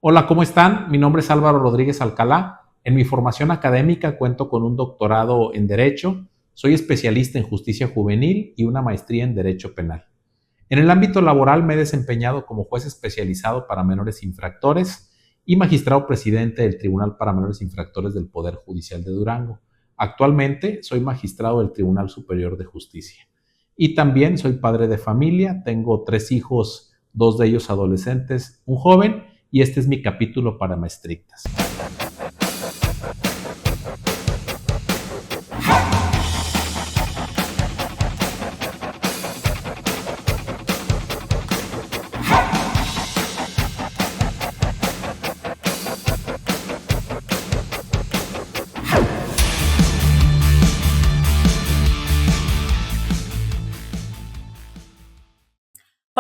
Hola, ¿cómo están? Mi nombre es Álvaro Rodríguez Alcalá. En mi formación académica cuento con un doctorado en Derecho, soy especialista en justicia juvenil y una maestría en Derecho Penal. En el ámbito laboral me he desempeñado como juez especializado para menores infractores y magistrado presidente del Tribunal para Menores Infractores del Poder Judicial de Durango. Actualmente soy magistrado del Tribunal Superior de Justicia. Y también soy padre de familia, tengo 3 hijos, 2 de ellos adolescentes, un joven, y este es mi capítulo para maestrictas.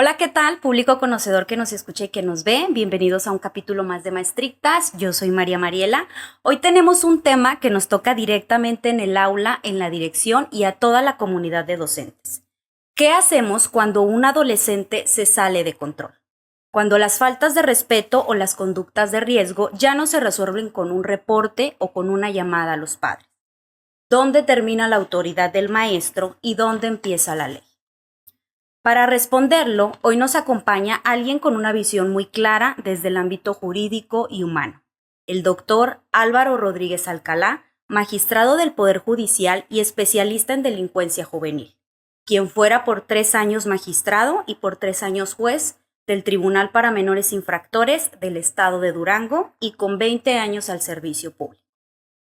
Hola, ¿qué tal? Público conocedor que nos escucha y que nos ve. Bienvenidos a un capítulo más de Maestrictas. Yo soy María Mariela. Hoy tenemos un tema que nos toca directamente en el aula, en la dirección y a toda la comunidad de docentes. ¿Qué hacemos cuando un adolescente se sale de control? Cuando las faltas de respeto o las conductas de riesgo ya no se resuelven con un reporte o con una llamada a los padres. ¿Dónde termina la autoridad del maestro y dónde empieza la ley? Para responderlo, hoy nos acompaña alguien con una visión muy clara desde el ámbito jurídico y humano, el doctor Álvaro Rodríguez Alcalá, magistrado del Poder Judicial y especialista en delincuencia juvenil, quien fuera por 3 años magistrado y por 3 años juez del Tribunal para Menores Infractores del Estado de Durango y con 20 años al servicio público,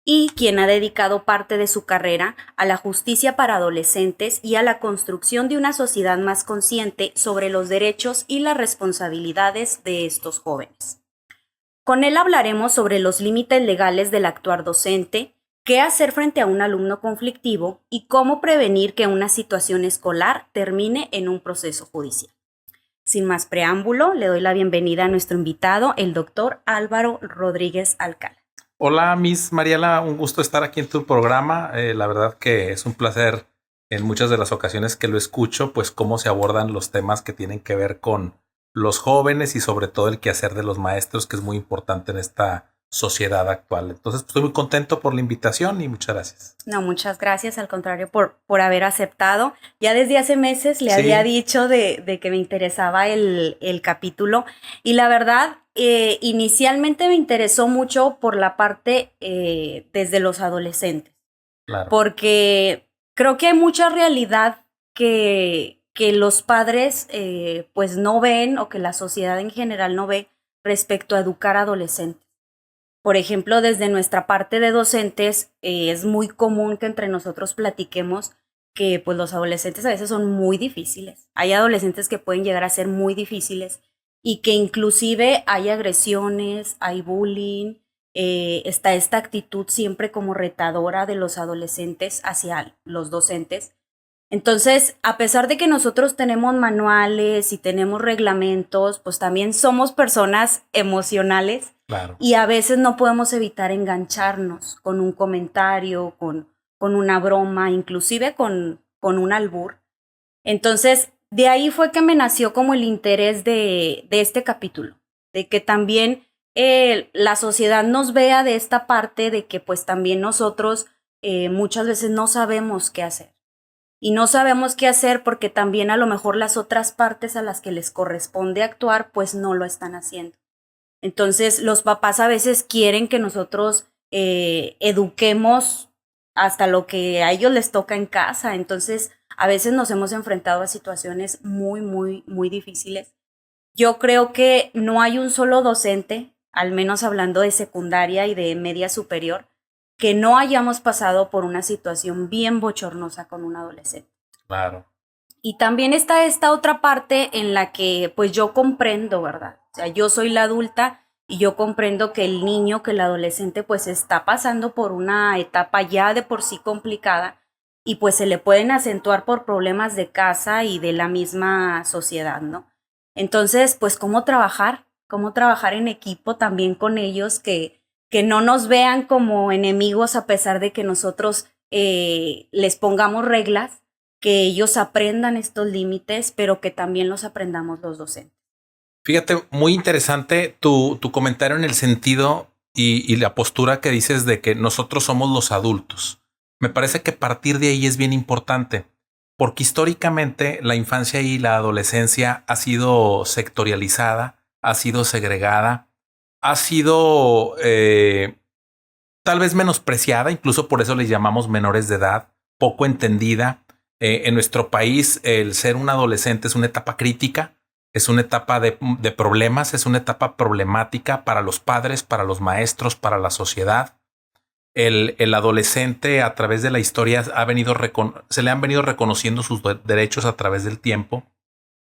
y quien ha dedicado parte de su carrera a la justicia para adolescentes y a la construcción de una sociedad más consciente sobre los derechos y las responsabilidades de estos jóvenes. Con él hablaremos sobre los límites legales del actuar docente, qué hacer frente a un alumno conflictivo y cómo prevenir que una situación escolar termine en un proceso judicial. Sin más preámbulo, le doy la bienvenida a nuestro invitado, el doctor Álvaro Rodríguez Alcalá. Hola, Miss Mariela, un gusto estar aquí en tu programa. La verdad que es un placer en muchas de las ocasiones que lo escucho, pues cómo se abordan los temas que tienen que ver con los jóvenes y sobre todo el quehacer de los maestros, que es muy importante en esta sociedad actual. Entonces, pues, estoy muy contento por la invitación y muchas gracias. No, muchas gracias, al contrario, por haber aceptado. Ya desde hace meses le había Sí, dicho de que me interesaba el capítulo y la verdad, inicialmente me interesó mucho por la parte desde los adolescentes, claro, porque creo que hay mucha realidad que los padres pues no ven o que la sociedad en general no ve respecto a educar a adolescentes. Por ejemplo, desde nuestra parte de docentes, es muy común que entre nosotros platiquemos que pues los adolescentes a veces son muy difíciles. Hay adolescentes que pueden llegar a ser muy difíciles y que inclusive hay agresiones, hay bullying, está esta actitud siempre como retadora de los adolescentes hacia los docentes. Entonces, a pesar de que nosotros tenemos manuales y tenemos reglamentos, pues también somos personas emocionales claro. y a veces no podemos evitar engancharnos con un comentario, con una broma, inclusive con un albur. Entonces, de ahí fue que me nació como el interés de este capítulo, de que también la sociedad nos vea de esta parte de que pues también nosotros muchas veces no sabemos qué hacer. Y no sabemos qué hacer porque también a lo mejor las otras partes a las que les corresponde actuar pues no lo están haciendo. Entonces los papás a veces quieren que nosotros eduquemos hasta lo que a ellos les toca en casa. Entonces a veces nos hemos enfrentado a situaciones muy, muy, muy difíciles. Yo creo que no hay un solo docente, al menos hablando de secundaria y de media superior, que no hayamos pasado por una situación bien bochornosa con un adolescente. Claro. Y también está esta otra parte en la que pues yo comprendo, ¿verdad? O sea, yo soy la adulta y yo comprendo que el niño, que el adolescente pues está pasando por una etapa ya de por sí complicada y pues se le pueden acentuar por problemas de casa y de la misma sociedad, ¿no? Entonces, pues cómo trabajar en equipo también con ellos, que no nos vean como enemigos a pesar de que nosotros les pongamos reglas, que ellos aprendan estos límites, pero que también los aprendamos los docentes. Fíjate, muy interesante tu comentario en el sentido y la postura que dices de que nosotros somos los adultos. Me parece que partir de ahí es bien importante, porque históricamente la infancia y la adolescencia ha sido sectorializada, ha sido segregada, ha sido tal vez menospreciada, incluso por eso les llamamos menores de edad, poco entendida. En nuestro país, el ser un adolescente es una etapa crítica, es una etapa de problemas, es una etapa problemática para los padres, para los maestros, para la sociedad. El adolescente a través de la historia se le han venido reconociendo sus derechos a través del tiempo.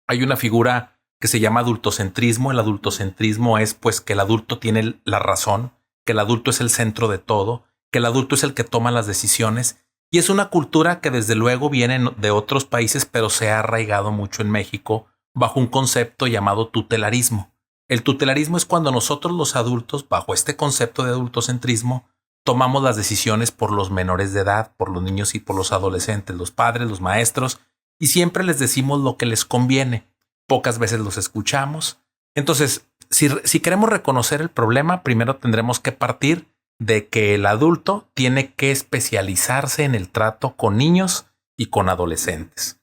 Hay una figura que se llama adultocentrismo. El adultocentrismo es pues que el adulto tiene la razón, que el adulto es el centro de todo, que el adulto es el que toma las decisiones. Y es una cultura que desde luego viene de otros países, pero se ha arraigado mucho en México bajo un concepto llamado tutelarismo. El tutelarismo es cuando nosotros los adultos, bajo este concepto de adultocentrismo, tomamos las decisiones por los menores de edad, por los niños y por los adolescentes, los padres, los maestros, y siempre les decimos lo que les conviene. Pocas veces los escuchamos. Entonces, si queremos reconocer el problema, primero tendremos que partir de que el adulto tiene que especializarse en el trato con niños y con adolescentes.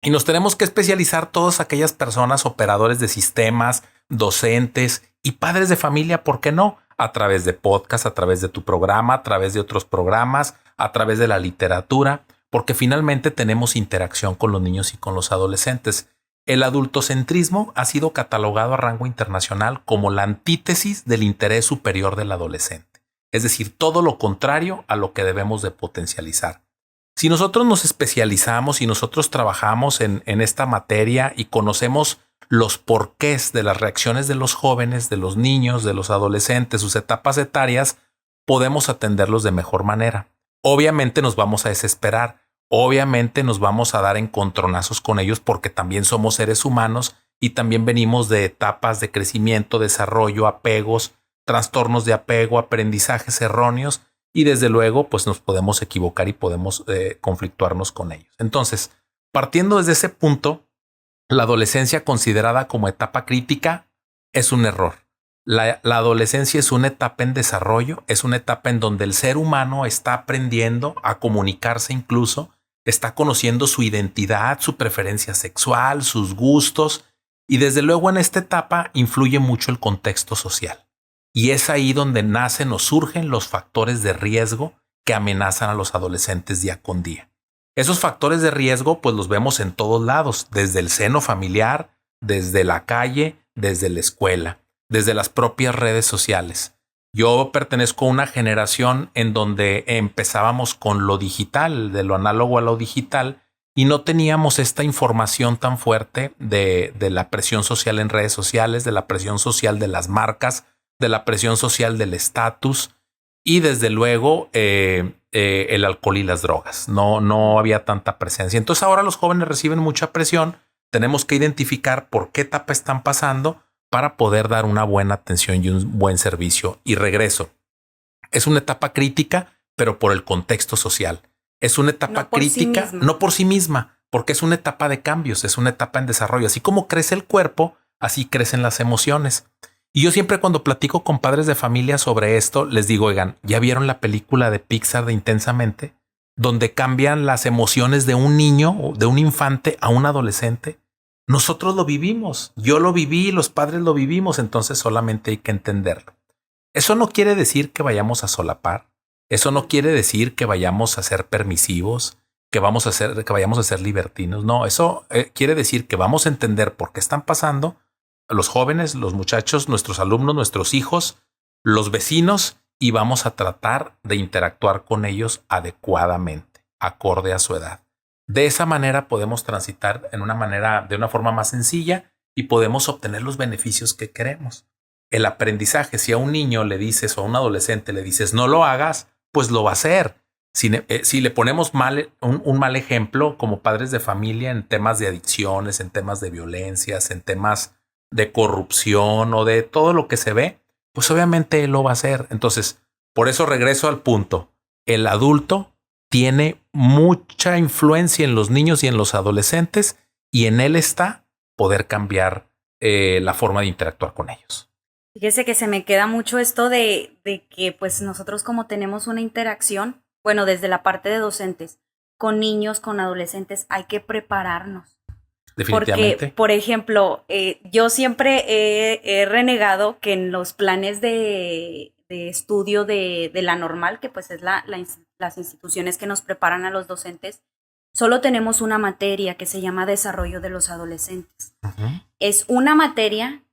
Y nos tenemos que especializar todas aquellas personas, operadores de sistemas, docentes y padres de familia, ¿por qué no? A través de podcast, a través de tu programa, a través de otros programas, a través de la literatura, porque finalmente tenemos interacción con los niños y con los adolescentes. El adultocentrismo ha sido catalogado a rango internacional como la antítesis del interés superior del adolescente, es decir, todo lo contrario a lo que debemos de potencializar. Si nosotros nos especializamos y nosotros trabajamos en esta materia y conocemos los porqués de las reacciones de los jóvenes, de los niños, de los adolescentes, sus etapas etarias, podemos atenderlos de mejor manera. Obviamente nos vamos a desesperar, obviamente nos vamos a dar encontronazos con ellos porque también somos seres humanos y también venimos de etapas de crecimiento, desarrollo, apegos, trastornos de apego, aprendizajes erróneos. Y desde luego, pues nos podemos equivocar y podemos conflictuarnos con ellos. Entonces, partiendo desde ese punto, la adolescencia considerada como etapa crítica es un error. La adolescencia es una etapa en desarrollo, es una etapa en donde el ser humano está aprendiendo a comunicarse incluso, está conociendo su identidad, su preferencia sexual, sus gustos, y desde luego en esta etapa influye mucho el contexto social. Y es ahí donde nacen o surgen los factores de riesgo que amenazan a los adolescentes día con día. Esos factores de riesgo pues los vemos en todos lados, desde el seno familiar, desde la calle, desde la escuela, desde las propias redes sociales. Yo pertenezco a una generación en donde empezábamos con lo digital, de lo análogo a lo digital, y no teníamos esta información tan fuerte de la presión social en redes sociales, de la presión social de las marcas, de la presión social del estatus y desde luego el alcohol y las drogas. No había tanta presencia. Entonces ahora los jóvenes reciben mucha presión. Tenemos que identificar por qué etapa están pasando para poder dar una buena atención y un buen servicio. Y regreso. Es una etapa crítica, pero por el contexto social. Es una etapa crítica, no por sí misma, porque es una etapa de cambios, es una etapa en desarrollo. Así como crece el cuerpo, así crecen las emociones. Y yo siempre cuando platico con padres de familia sobre esto, les digo, oigan, ¿ya vieron la película de Pixar de Intensamente? Donde cambian las emociones de un niño o de un infante a un adolescente. Nosotros lo vivimos, yo lo viví, los padres lo vivimos, entonces solamente hay que entenderlo. Eso no quiere decir que vayamos a solapar, eso no quiere decir que vayamos a ser permisivos, que vayamos a ser libertinos. No, eso quiere decir que vamos a entender por qué están pasando los jóvenes, los muchachos, nuestros alumnos, nuestros hijos, los vecinos, y vamos a tratar de interactuar con ellos adecuadamente, acorde a su edad. De esa manera podemos transitar de una forma más sencilla y podemos obtener los beneficios que queremos. El aprendizaje, si a un niño le dices o a un adolescente le dices no lo hagas, pues lo va a hacer. Si le ponemos un mal ejemplo como padres de familia en temas de adicciones, en temas de violencias, en temas de corrupción o de todo lo que se ve, pues obviamente él lo va a hacer. Entonces, por eso regreso al punto. El adulto tiene mucha influencia en los niños y en los adolescentes y en él está poder cambiar la forma de interactuar con ellos. Fíjese que se me queda mucho esto de que pues nosotros como tenemos una interacción, bueno, desde la parte de docentes, con niños, con adolescentes, hay que prepararnos. Definitivamente. Porque, por ejemplo, yo siempre he renegado que en los planes de estudio de la normal, que pues es las instituciones que nos preparan a los docentes, solo tenemos una materia que se llama desarrollo de los adolescentes. Uh-huh. Es una materia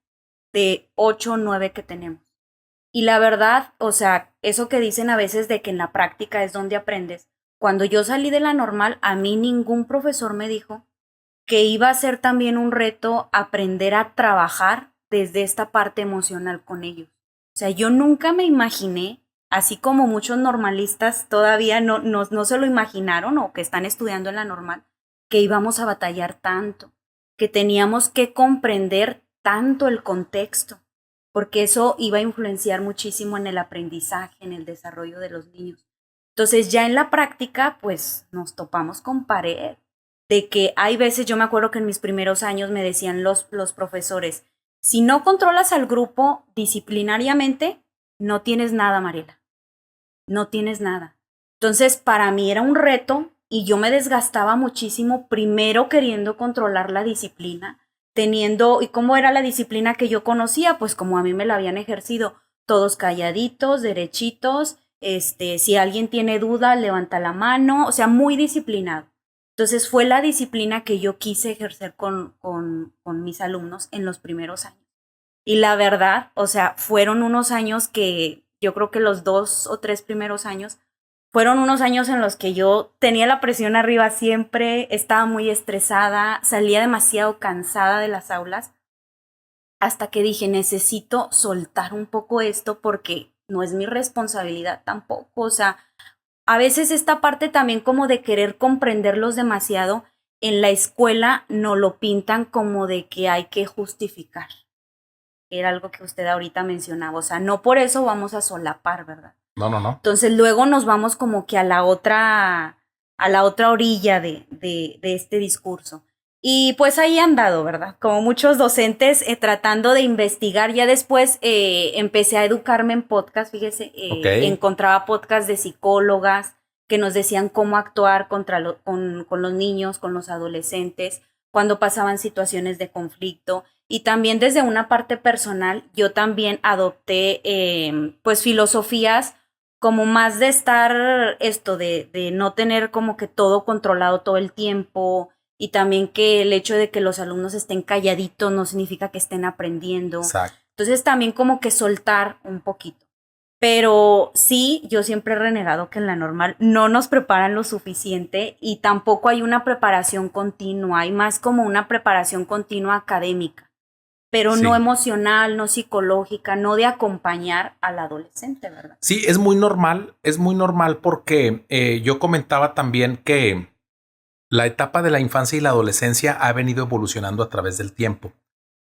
de 8 o 9 que tenemos. Y la verdad, o sea, eso que dicen a veces de que en la práctica es donde aprendes, cuando yo salí de la normal, a mí ningún profesor me dijo que iba a ser también un reto aprender a trabajar desde esta parte emocional con ellos. O sea, yo nunca me imaginé, así como muchos normalistas todavía no se lo imaginaron o que están estudiando en la normal, que íbamos a batallar tanto, que teníamos que comprender tanto el contexto, porque eso iba a influenciar muchísimo en el aprendizaje, en el desarrollo de los niños. Entonces ya en la práctica, pues nos topamos con pared, de que hay veces, yo me acuerdo que en mis primeros años me decían los profesores, si no controlas al grupo disciplinariamente, no tienes nada, Mariela, no tienes nada. Entonces para mí era un reto y yo me desgastaba muchísimo, primero queriendo controlar la disciplina, ¿y cómo era la disciplina que yo conocía? Pues como a mí me la habían ejercido, todos calladitos, derechitos, si alguien tiene duda, levanta la mano, o sea, muy disciplinado. Entonces fue la disciplina que yo quise ejercer con mis alumnos en los primeros años. Y la verdad, o sea, fueron unos años que yo creo que los 2 o 3 primeros años fueron unos años en los que yo tenía la presión arriba siempre, estaba muy estresada, salía demasiado cansada de las aulas, hasta que dije, necesito soltar un poco esto porque no es mi responsabilidad tampoco. O sea, a veces esta parte también como de querer comprenderlos demasiado, en la escuela no lo pintan como de que hay que justificar. Era algo que usted ahorita mencionaba, o sea, no por eso vamos a solapar, ¿verdad? No. Entonces luego nos vamos como que a la otra orilla de este discurso. Y pues ahí han dado, ¿verdad? Como muchos docentes tratando de investigar. Ya después empecé a educarme en podcast, fíjese, encontraba podcast de psicólogas que nos decían cómo actuar con los niños, con los adolescentes, cuando pasaban situaciones de conflicto. Y también desde una parte personal, yo también adopté pues filosofías como más de estar de no tener como que todo controlado todo el tiempo, y también que el hecho de que los alumnos estén calladitos no significa que estén aprendiendo. Exacto. Entonces también como que soltar un poquito. Pero sí, yo siempre he renegado que en la normal no nos preparan lo suficiente y tampoco hay una preparación continua, hay más como una preparación continua académica, pero Sí. no emocional, no psicológica, no de acompañar al adolescente, ¿verdad? Sí, es muy normal porque yo comentaba también que la etapa de la infancia y la adolescencia ha venido evolucionando a través del tiempo.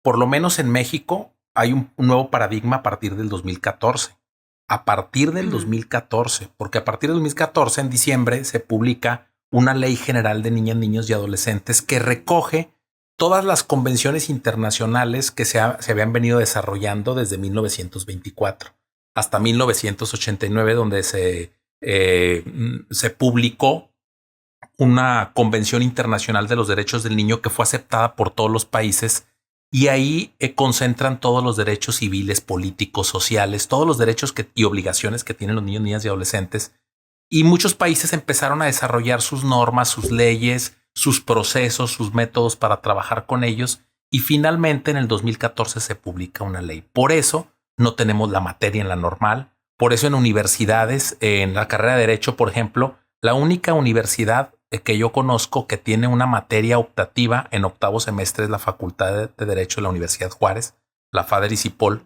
Por lo menos en México hay un nuevo paradigma a partir del 2014. A partir del 2014, porque a partir del 2014, en diciembre, se publica una ley general de niñas, niños y adolescentes que recoge todas las convenciones internacionales que se habían venido desarrollando desde 1924 hasta 1989, donde se publicó una convención internacional de los derechos del niño que fue aceptada por todos los países, y ahí concentran todos los derechos civiles, políticos, sociales, todos los derechos y obligaciones que tienen los niños, niñas y adolescentes. Y muchos países empezaron a desarrollar sus normas, sus leyes, sus procesos, sus métodos para trabajar con ellos, y finalmente en el 2014 se publica una ley. Por eso no tenemos la materia en la normal, por eso en universidades, en la carrera de Derecho, por ejemplo, la única universidad que yo conozco que tiene una materia optativa en octavo semestre es la Facultad de Derecho de la Universidad Juárez, la FADER y CIPOL.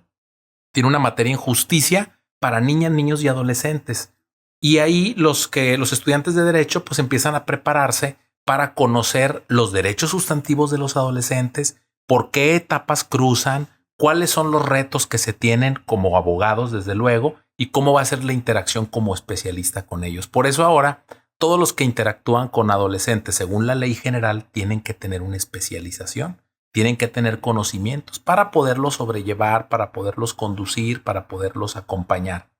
Tiene una materia en justicia para niñas, niños y adolescentes. Y ahí los estudiantes de Derecho pues empiezan a prepararse para conocer los derechos sustantivos de los adolescentes, por qué etapas cruzan, cuáles son los retos que se tienen como abogados, desde luego, y cómo va a ser la interacción como especialista con ellos. Por eso ahora todos los que interactúan con adolescentes según la ley general tienen que tener una especialización, tienen que tener conocimientos para poderlos sobrellevar, para poderlos conducir, para poderlos acompañar.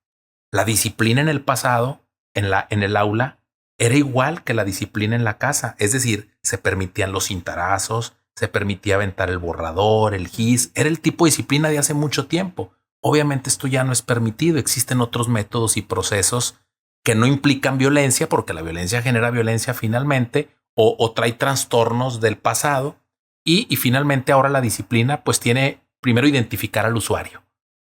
La disciplina en el pasado, en el aula, era igual que la disciplina en la casa. Es decir, se permitían los cintarazos, se permitía aventar el borrador, el gis. Era el tipo de disciplina de hace mucho tiempo. Obviamente esto ya no es permitido. Existen otros métodos y procesos que no implican violencia, porque la violencia genera violencia finalmente, o trae trastornos del pasado. Y finalmente ahora la disciplina pues tiene primero identificar al usuario.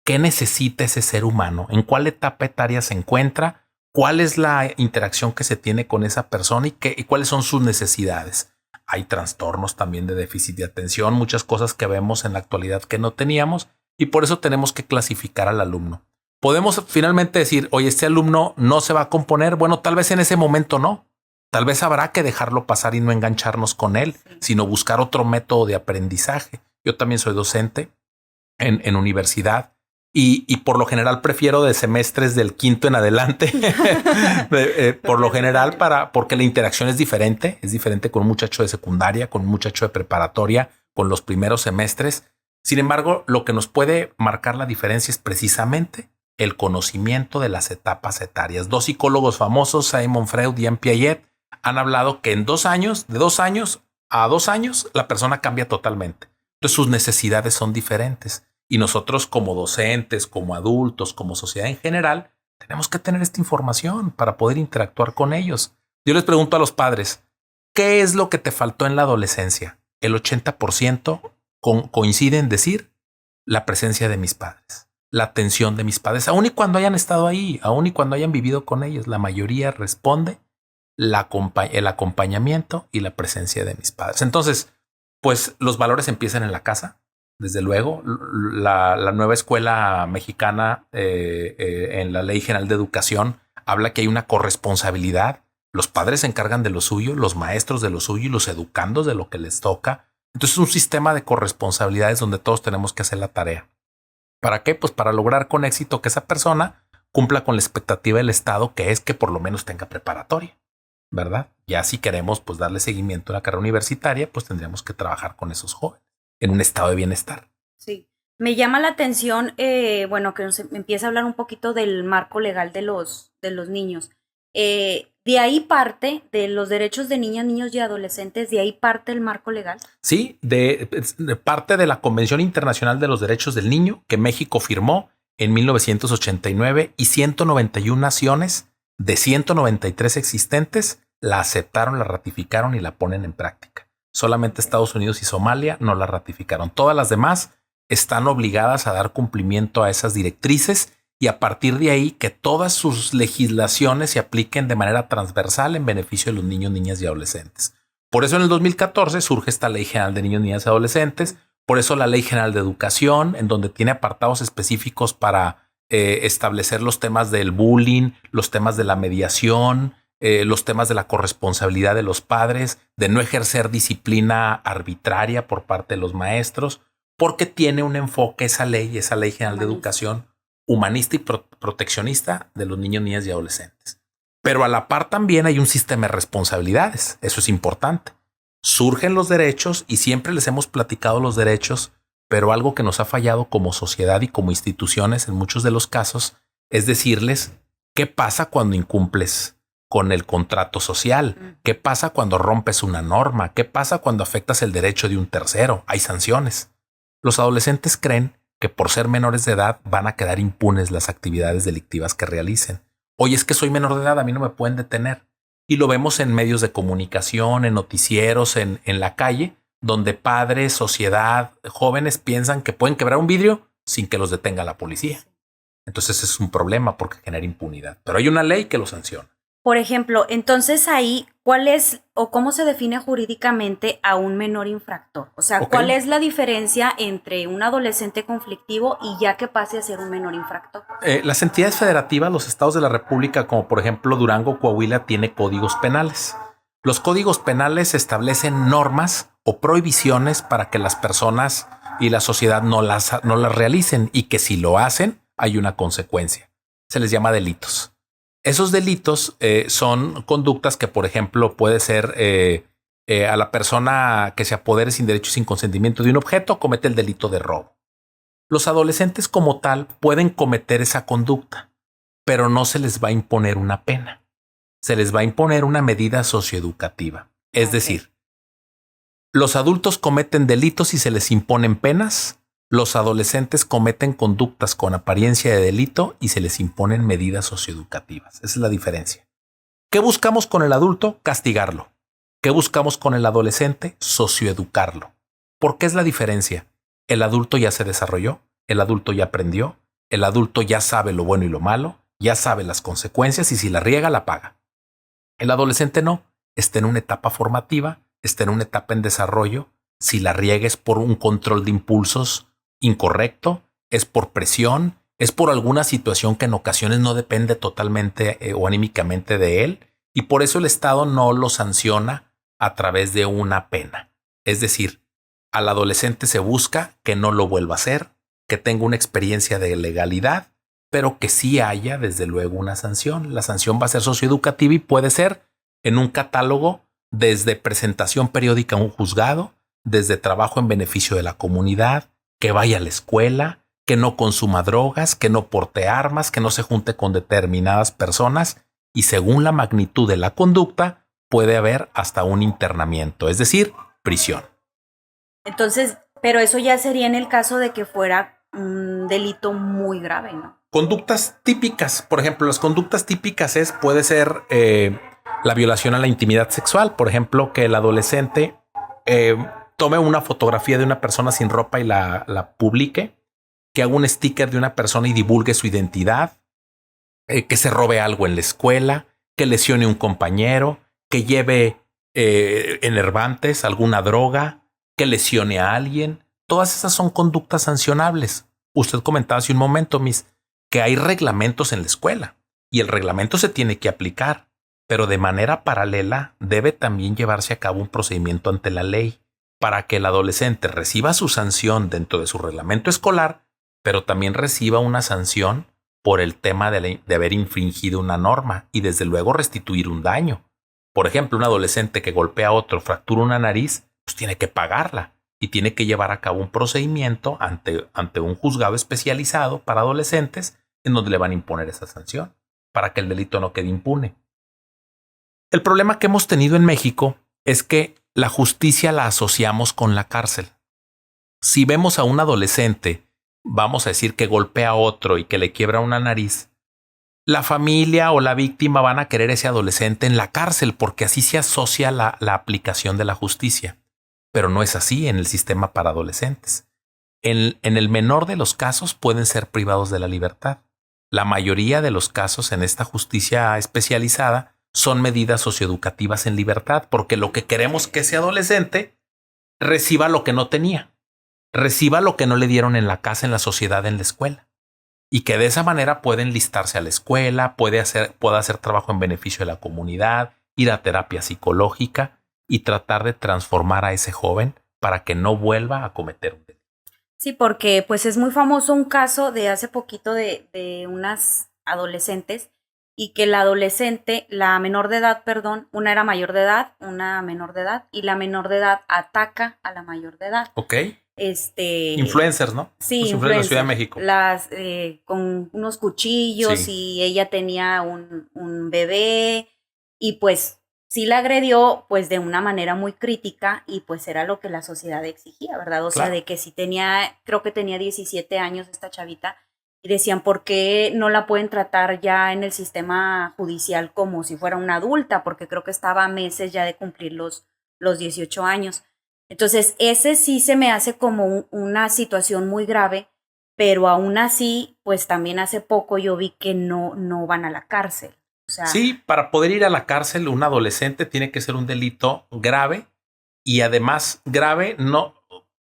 ¿Qué necesita ese ser humano? ¿En cuál etapa etaria se encuentra? ¿Cuál es la interacción que se tiene con esa persona y cuáles son sus necesidades? Hay trastornos también de déficit de atención, muchas cosas que vemos en la actualidad que no teníamos y por eso tenemos que clasificar al alumno. Podemos finalmente decir, oye, este alumno no se va a componer. Bueno, tal vez en ese momento no. Tal vez habrá que dejarlo pasar y no engancharnos con él, sino buscar otro método de aprendizaje. Yo también soy docente en universidad y por lo general prefiero de semestres del quinto en adelante, por lo general porque la interacción es diferente con un muchacho de secundaria, con un muchacho de preparatoria, con los primeros semestres. Sin embargo, lo que nos puede marcar la diferencia es precisamente el conocimiento de las etapas etarias. Dos psicólogos famosos, Sigmund Freud y Jean Piaget, han hablado que en 2 años, de 2 años a 2 años, la persona cambia totalmente. Entonces sus necesidades son diferentes y nosotros como docentes, como adultos, como sociedad en general, tenemos que tener esta información para poder interactuar con ellos. Yo les pregunto a los padres, ¿qué es lo que te faltó en la adolescencia? El 80% coincide en decir la presencia de mis padres, la atención de mis padres, aun y cuando hayan estado ahí, aun y cuando hayan vivido con ellos, la mayoría responde el acompañamiento y la presencia de mis padres. Entonces, pues los valores empiezan en la casa. Desde luego, la nueva escuela mexicana en la Ley General de Educación habla que hay una corresponsabilidad. Los padres se encargan de lo suyo, los maestros de lo suyo y los educandos de lo que les toca. Entonces es un sistema de corresponsabilidades donde todos tenemos que hacer la tarea. ¿Para qué? Pues para lograr con éxito que esa persona cumpla con la expectativa del Estado, que es que por lo menos tenga preparatoria, ¿verdad? Ya si queremos pues darle seguimiento a la carrera universitaria, pues tendríamos que trabajar con esos jóvenes en un estado de bienestar. Sí. Me llama la atención, bueno, que nos empieza a hablar un poquito del marco legal de los niños. De ahí parte, de los derechos de niñas, niños y adolescentes, de ahí parte el marco legal. Sí, de parte de la Convención Internacional de los Derechos del Niño que México firmó en 1989 y 191 naciones de 193 existentes la aceptaron, la ratificaron y la ponen en práctica. Solamente Estados Unidos y Somalia no la ratificaron. Todas las demás están obligadas a dar cumplimiento a esas directrices y a partir de ahí que todas sus legislaciones se apliquen de manera transversal en beneficio de los niños, niñas y adolescentes. Por eso en el 2014 surge esta Ley General de Niños, Niñas y Adolescentes. Por eso la Ley General de Educación, en donde tiene apartados específicos para establecer los temas del bullying, los temas de la mediación, los temas de la corresponsabilidad de los padres, de no ejercer disciplina arbitraria por parte de los maestros, porque tiene un enfoque esa Ley General de Educación humanista y proteccionista de los niños, niñas y adolescentes. Pero a la par también hay un sistema de responsabilidades. Eso es importante. Surgen los derechos y siempre les hemos platicado los derechos, pero algo que nos ha fallado como sociedad y como instituciones en muchos de los casos es decirles qué pasa cuando incumples con el contrato social, qué pasa cuando rompes una norma, qué pasa cuando afectas el derecho de un tercero. Hay sanciones. Los adolescentes creen que por ser menores de edad van a quedar impunes las actividades delictivas que realicen. Oye, es que soy menor de edad, a mí no me pueden detener. Y lo vemos en medios de comunicación, en noticieros, en la calle, donde padres, sociedad, jóvenes piensan que pueden quebrar un vidrio sin que los detenga la policía. Entonces es un problema porque genera impunidad. Pero hay una ley que lo sanciona. Por ejemplo, entonces ahí, ¿cuál es o cómo se define jurídicamente a un menor infractor? O sea, ¿cuál es la diferencia entre un adolescente conflictivo y ya que pase a ser un menor infractor? Las entidades federativas, los estados de la República, como por ejemplo Durango, Coahuila, tiene códigos penales. Los códigos penales establecen normas o prohibiciones para que las personas y la sociedad no las realicen y que si lo hacen hay una consecuencia. Se les llama delitos. Esos delitos son conductas que, por ejemplo, puede ser a la persona que se apodere sin derecho y sin consentimiento de un objeto comete el delito de robo. Los adolescentes como tal pueden cometer esa conducta, pero no se les va a imponer una pena. Se les va a imponer una medida socioeducativa. Es decir, los adultos cometen delitos y se les imponen penas. Los adolescentes cometen conductas con apariencia de delito y se les imponen medidas socioeducativas. Esa es la diferencia. ¿Qué buscamos con el adulto? Castigarlo. ¿Qué buscamos con el adolescente? Socioeducarlo. ¿Por qué es la diferencia? El adulto ya se desarrolló, el adulto ya aprendió, el adulto ya sabe lo bueno y lo malo, ya sabe las consecuencias y si la riega, la paga. El adolescente no, está en una etapa formativa, está en una etapa en desarrollo. Si la riega es por un control de impulsos incorrecto, es por presión, es por alguna situación que en ocasiones no depende totalmente o anímicamente de él, y por eso el Estado no lo sanciona a través de una pena. Es decir, al adolescente se busca que no lo vuelva a hacer, que tenga una experiencia de legalidad, pero que sí haya desde luego una sanción. La sanción va a ser socioeducativa y puede ser en un catálogo desde presentación periódica a un juzgado, desde trabajo en beneficio de la comunidad, que vaya a la escuela, que no consuma drogas, que no porte armas, que no se junte con determinadas personas y según la magnitud de la conducta puede haber hasta un internamiento, es decir, prisión. Entonces, pero eso ya sería en el caso de que fuera un delito muy grave, ¿no? Conductas típicas, por ejemplo, las conductas típicas puede ser la violación a la intimidad sexual, por ejemplo, que el adolescente tome una fotografía de una persona sin ropa y la publique, que haga un sticker de una persona y divulgue su identidad, que se robe algo en la escuela, que lesione a un compañero, que lleve enervantes, alguna droga, que lesione a alguien. Todas esas son conductas sancionables. Usted comentaba hace un momento, Miss, que hay reglamentos en la escuela y el reglamento se tiene que aplicar, pero de manera paralela debe también llevarse a cabo un procedimiento ante la ley para que el adolescente reciba su sanción dentro de su reglamento escolar, pero también reciba una sanción por el tema de haber infringido una norma y desde luego restituir un daño. Por ejemplo, un adolescente que golpea a otro, fractura una nariz, pues tiene que pagarla y tiene que llevar a cabo un procedimiento ante un juzgado especializado para adolescentes en donde le van a imponer esa sanción para que el delito no quede impune. El problema que hemos tenido en México es que la justicia la asociamos con la cárcel. Si vemos a un adolescente, vamos a decir que golpea a otro y que le quiebra una nariz, la familia o la víctima van a querer a ese adolescente en la cárcel porque así se asocia la aplicación de la justicia. Pero no es así en el sistema para adolescentes. En el menor de los casos pueden ser privados de la libertad. La mayoría de los casos en esta justicia especializada son medidas socioeducativas en libertad, porque lo que queremos es que ese adolescente reciba lo que no tenía, reciba lo que no le dieron en la casa, en la sociedad, en la escuela, y que de esa manera pueda enlistarse a la escuela, pueda hacer trabajo en beneficio de la comunidad, ir a terapia psicológica y tratar de transformar a ese joven para que no vuelva a cometer un delito. Sí, porque pues es muy famoso un caso de hace poquito de unas adolescentes y que la adolescente, la menor de edad, perdón, una era mayor de edad, una menor de edad, y la menor de edad ataca a la mayor de edad. Ok. Influencers, ¿no? Sí, influencers de la Ciudad de México. Con unos cuchillos sí. Y ella tenía un bebé y pues sí la agredió pues de una manera muy crítica y pues era lo que la sociedad exigía, ¿verdad? O sea, de que si creo que tenía 17 años esta chavita y decían, ¿por qué no la pueden tratar ya en el sistema judicial como si fuera una adulta? Porque creo que estaba a meses ya de cumplir los 18 años. Entonces, ese sí se me hace como una situación muy grave, pero aún así, pues también hace poco yo vi que no van a la cárcel. O sea, sí, para poder ir a la cárcel, un adolescente tiene que ser un delito grave y además grave, no,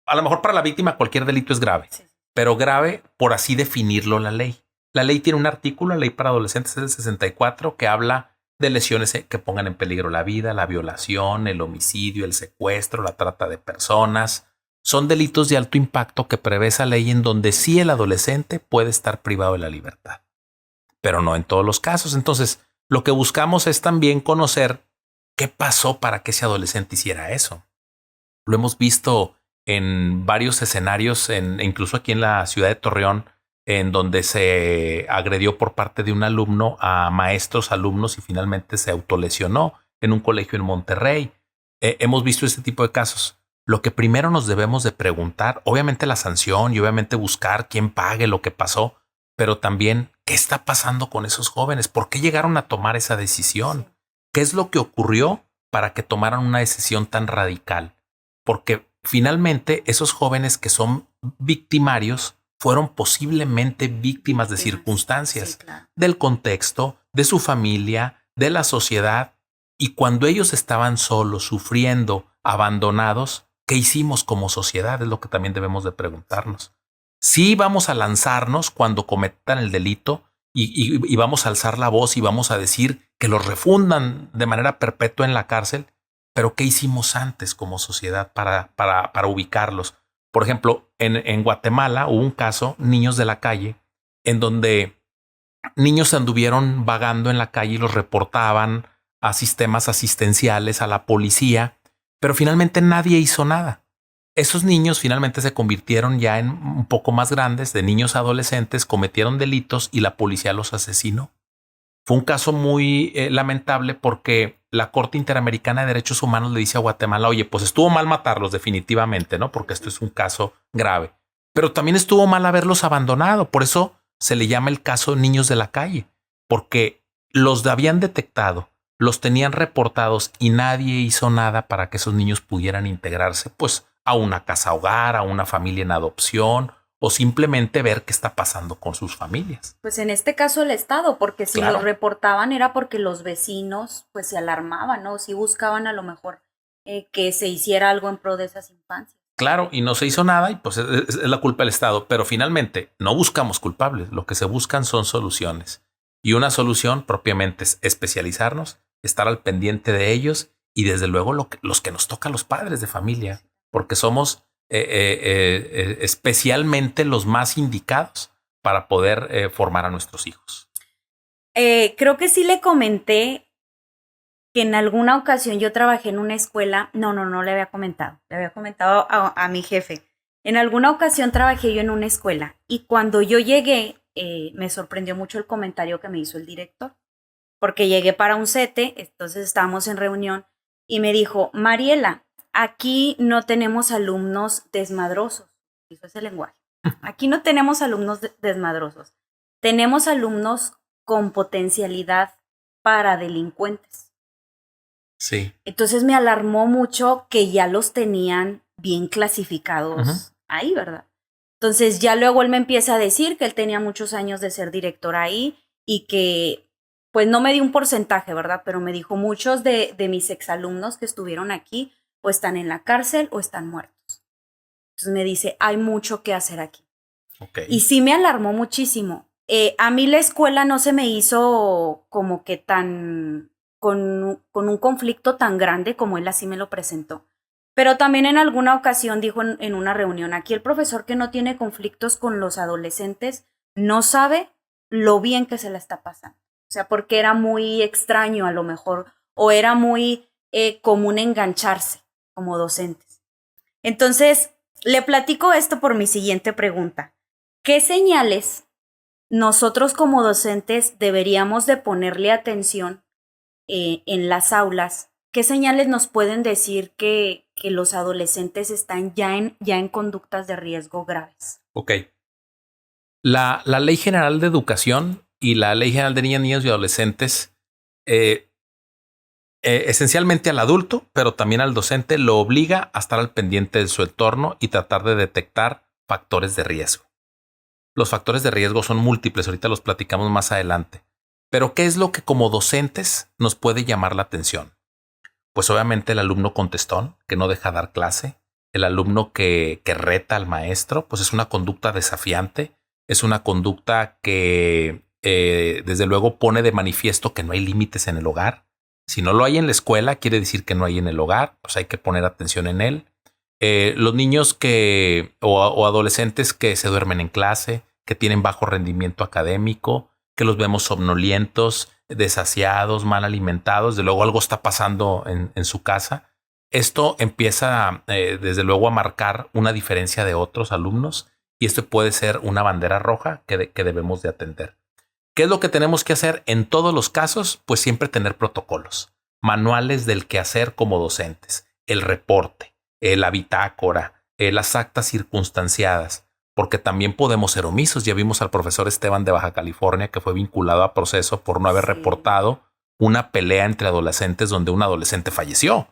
a lo mejor para la víctima cualquier delito es grave, sí. Pero grave por así definirlo la ley. La ley tiene un artículo, la ley para adolescentes es el 64, que habla de lesiones que pongan en peligro la vida, la violación, el homicidio, el secuestro, la trata de personas. Son delitos de alto impacto que prevé esa ley en donde sí el adolescente puede estar privado de la libertad, pero no en todos los casos. Entonces, lo que buscamos es también conocer ¿qué pasó para que ese adolescente hiciera eso? Lo hemos visto en varios escenarios, incluso aquí en la ciudad de Torreón, en donde se agredió por parte de un alumno a maestros, alumnos y finalmente se autolesionó en un colegio en Monterrey. Hemos visto este tipo de casos. Lo que primero nos debemos de preguntar, obviamente la sanción y obviamente buscar quién pague lo que pasó, pero también qué está pasando con esos jóvenes, por qué llegaron a tomar esa decisión, qué es lo que ocurrió para que tomaran una decisión tan radical, porque finalmente esos jóvenes que son victimarios fueron posiblemente víctimas de circunstancias, del contexto, de su familia, de la sociedad, y cuando ellos estaban solos, sufriendo, abandonados, ¿qué hicimos como sociedad? Es lo que también debemos de preguntarnos. Sí vamos a lanzarnos cuando cometan el delito y vamos a alzar la voz y vamos a decir que los refundan de manera perpetua en la cárcel, pero ¿qué hicimos antes como sociedad para ubicarlos? Por ejemplo, en Guatemala hubo un caso, niños de la calle, en donde niños anduvieron vagando en la calle y los reportaban a sistemas asistenciales, a la policía, pero finalmente nadie hizo nada. Esos niños finalmente se convirtieron ya en un poco más grandes, de niños adolescentes, cometieron delitos y la policía los asesinó. Fue un caso muy lamentable porque la Corte Interamericana de Derechos Humanos le dice a Guatemala, oye, pues estuvo mal matarlos definitivamente, ¿no? Porque esto es un caso grave. Pero también estuvo mal haberlos abandonado. Por eso se le llama el caso niños de la calle, porque los habían detectado, los tenían reportados y nadie hizo nada para que esos niños pudieran integrarse, pues, a una casa hogar, a una familia en adopción o simplemente ver qué está pasando con sus familias. Pues en este caso el Estado, porque si Claro. los reportaban era porque los vecinos pues se alarmaban, ¿no? Si buscaban a lo mejor que se hiciera algo en pro de esas infancias. Claro, y no se hizo nada y pues es la culpa del Estado, pero finalmente no buscamos culpables, lo que se buscan son soluciones. Y una solución propiamente es especializarnos, estar al pendiente de ellos y desde luego los que nos toca a los padres de familia, porque somos especialmente los más indicados para poder formar a nuestros hijos. Creo que sí le comenté que en alguna ocasión yo trabajé en una escuela, no le había comentado a mi jefe. En alguna ocasión trabajé yo en una escuela y cuando yo llegué me sorprendió mucho el comentario que me hizo el director, porque llegué para un CETE, entonces estábamos en reunión y me dijo, Mariela, aquí no tenemos alumnos desmadrosos, eso es el lenguaje, aquí no tenemos alumnos desmadrosos, tenemos alumnos con potencialidad para delincuentes. Sí. Entonces me alarmó mucho que ya los tenían bien clasificados ahí, ¿verdad? Entonces ya luego él me empieza a decir que él tenía muchos años de ser director ahí y que, pues no me dio un porcentaje, ¿verdad? Pero me dijo, muchos de mis exalumnos que estuvieron aquí o están en la cárcel o están muertos. Entonces me dice, hay mucho que hacer aquí. Okay. Y sí me alarmó muchísimo. A mí la escuela no se me hizo como que tan... Con un conflicto tan grande como él así me lo presentó. Pero también en alguna ocasión dijo en una reunión, aquí el profesor que no tiene conflictos con los adolescentes no sabe lo bien que se la está pasando. O sea, porque era muy extraño a lo mejor, o era muy común engancharse como docentes. Entonces, le platico esto por mi siguiente pregunta. ¿Qué señales nosotros como docentes deberíamos de ponerle atención en las aulas? ¿Qué señales nos pueden decir que los adolescentes están ya en conductas de riesgo graves? Ok. La Ley General de Educación y la Ley General de Niñas, Niños y Adolescentes, esencialmente al adulto, pero también al docente, lo obliga a estar al pendiente de su entorno y tratar de detectar factores de riesgo. Los factores de riesgo son múltiples, ahorita los platicamos más adelante. Pero ¿qué es lo que como docentes nos puede llamar la atención? Pues obviamente el alumno contestón, que no deja dar clase, el alumno que reta al maestro, pues es una conducta desafiante, es una conducta que desde luego pone de manifiesto que no hay límites en el hogar. Si no lo hay en la escuela, quiere decir que no hay en el hogar, pues hay que poner atención en él. Los niños o adolescentes que se duermen en clase, que tienen bajo rendimiento académico, que los vemos somnolientos, desasiados, mal alimentados, de luego algo está pasando en su casa. Esto empieza desde luego a marcar una diferencia de otros alumnos y esto puede ser una bandera roja que debemos de atender. ¿Qué es lo que tenemos que hacer en todos los casos? Pues siempre tener protocolos, manuales del quehacer como docentes, el reporte, la bitácora, las actas circunstanciadas, porque también podemos ser omisos. Ya vimos al profesor Esteban de Baja California que fue vinculado a proceso por no haber reportado una pelea entre adolescentes donde un adolescente falleció.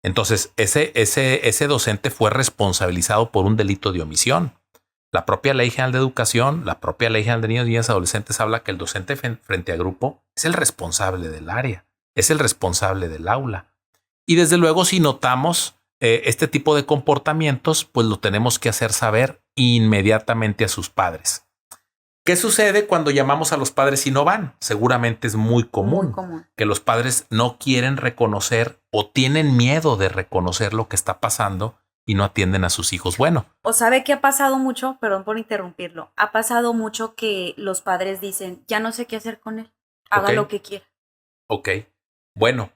Entonces, ese docente fue responsabilizado por un delito de omisión. La propia Ley General de Educación, la propia Ley General de Niños y Niñas y Adolescentes habla que el docente frente a grupo es el responsable del área, es el responsable del aula. Y desde luego, si notamos este tipo de comportamientos, pues lo tenemos que hacer saber inmediatamente a sus padres. ¿Qué sucede cuando llamamos a los padres y no van? Seguramente es muy común que los padres no quieren reconocer o tienen miedo de reconocer lo que está pasando y no atienden a sus hijos. Bueno. O sabe que ha pasado mucho, perdón por interrumpirlo, ha pasado mucho que los padres dicen, ya no sé qué hacer con él, haga lo que quiera. Ok, bueno,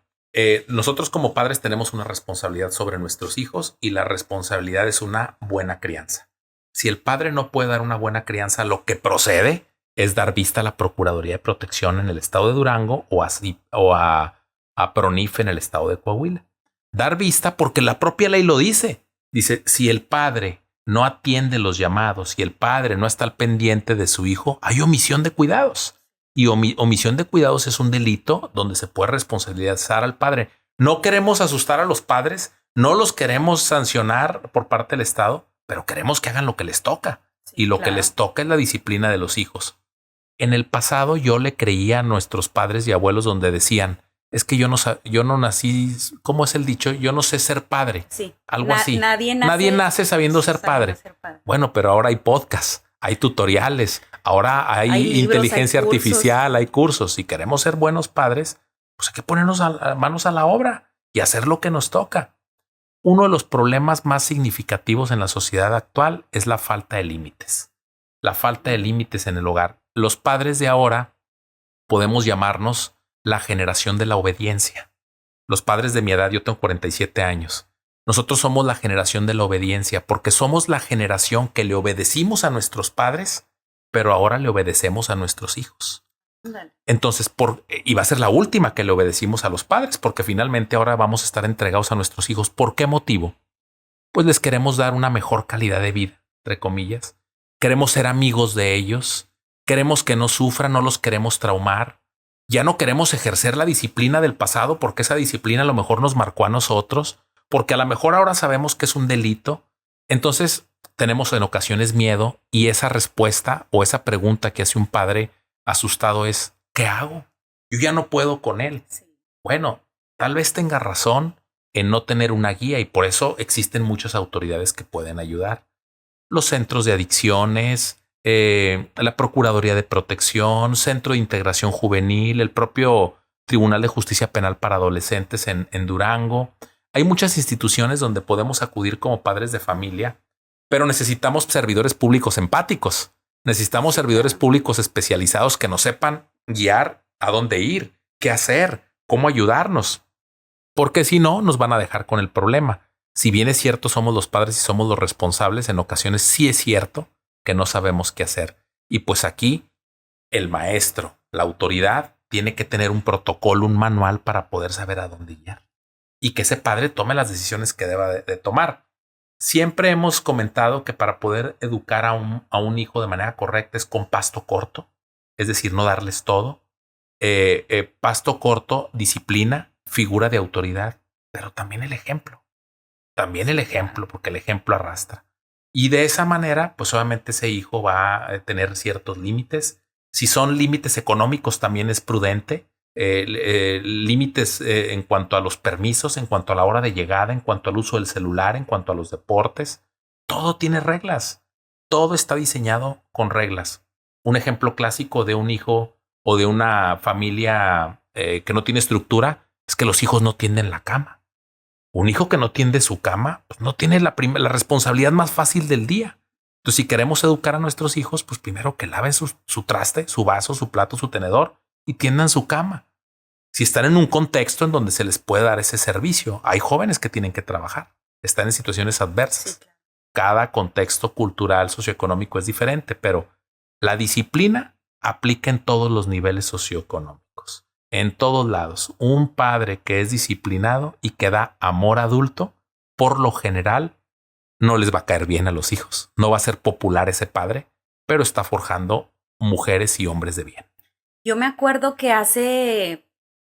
nosotros como padres tenemos una responsabilidad sobre nuestros hijos y la responsabilidad es una buena crianza. Si el padre no puede dar una buena crianza, lo que procede es dar vista a la Procuraduría de Protección en el estado de Durango o a PRONIF en el estado de Coahuila. Dar vista porque la propia ley lo dice. Dice, si el padre no atiende los llamados, si el padre no está al pendiente de su hijo, hay omisión de cuidados. Y omisión de cuidados es un delito donde se puede responsabilizar al padre. No queremos asustar a los padres, no los queremos sancionar por parte del Estado, pero queremos que hagan lo que les toca. Sí, y lo que les toca es la disciplina de los hijos. En el pasado yo le creía a nuestros padres y abuelos donde decían, es que yo no nací, ¿cómo es el dicho? Yo no sé ser padre. Sí. Algo así. Nadie nace sabiendo ser padre. Bueno, pero ahora hay podcasts, hay tutoriales, ahora hay libros, inteligencia artificial, hay cursos. Si queremos ser buenos padres, pues hay que ponernos manos a la obra y hacer lo que nos toca. Uno de los problemas más significativos en la sociedad actual es la falta de límites. La falta de límites en el hogar. Los padres de ahora podemos llamarnos la generación de la obediencia. Los padres de mi edad, yo tengo 47 años. Nosotros somos la generación de la obediencia porque somos la generación que le obedecimos a nuestros padres, pero ahora le obedecemos a nuestros hijos. Entonces, y va a ser la última que le obedecimos a los padres, porque finalmente ahora vamos a estar entregados a nuestros hijos. ¿Por qué motivo? Pues les queremos dar una mejor calidad de vida, entre comillas. Queremos ser amigos de ellos. Queremos que no sufran, no los queremos traumar. Ya no queremos ejercer la disciplina del pasado porque esa disciplina a lo mejor nos marcó a nosotros, porque a lo mejor ahora sabemos que es un delito. Entonces tenemos en ocasiones miedo y esa respuesta o esa pregunta que hace un padre asustado es, ¿qué hago? Yo ya no puedo con él. Sí. Bueno, tal vez tenga razón en no tener una guía y por eso existen muchas autoridades que pueden ayudar. Los centros de adicciones, la Procuraduría de Protección, Centro de Integración Juvenil, el propio Tribunal de Justicia Penal para Adolescentes en Durango. Hay muchas instituciones donde podemos acudir como padres de familia, pero necesitamos servidores públicos empáticos. Necesitamos servidores públicos especializados que nos sepan guiar a dónde ir, qué hacer, cómo ayudarnos, porque si no, nos van a dejar con el problema. Si bien es cierto, somos los padres y somos los responsables, en ocasiones sí es cierto que no sabemos qué hacer. Y pues aquí el maestro, la autoridad, tiene que tener un protocolo, un manual para poder saber a dónde guiar y que ese padre tome las decisiones que deba de tomar. Siempre hemos comentado que para poder educar a un hijo de manera correcta es con pasto corto, es decir, no darles todo. Pasto corto, disciplina, figura de autoridad, pero también el ejemplo. También el ejemplo, porque el ejemplo arrastra. Y de esa manera, pues obviamente ese hijo va a tener ciertos límites. Si son límites económicos, también es prudente. Límites en cuanto a los permisos, en cuanto a la hora de llegada, en cuanto al uso del celular, en cuanto a los deportes. Todo tiene reglas. Todo está diseñado con reglas. Un ejemplo clásico de un hijo o de una familia que no tiene estructura es que los hijos no tienden la cama. Un hijo que no tiende su cama, pues no tiene la responsabilidad más fácil del día. Entonces, si queremos educar a nuestros hijos, pues primero que laven su traste, su vaso, su plato, su tenedor y tiendan su cama. Si están en un contexto en donde se les puede dar ese servicio, hay jóvenes que tienen que trabajar, están en situaciones adversas. Sí, claro. Cada contexto cultural, socioeconómico es diferente, pero la disciplina aplica en todos los niveles socioeconómicos, en todos lados. Un padre que es disciplinado y que da amor adulto, por lo general, no les va a caer bien a los hijos. No va a ser popular ese padre, pero está forjando mujeres y hombres de bien. Yo me acuerdo que hace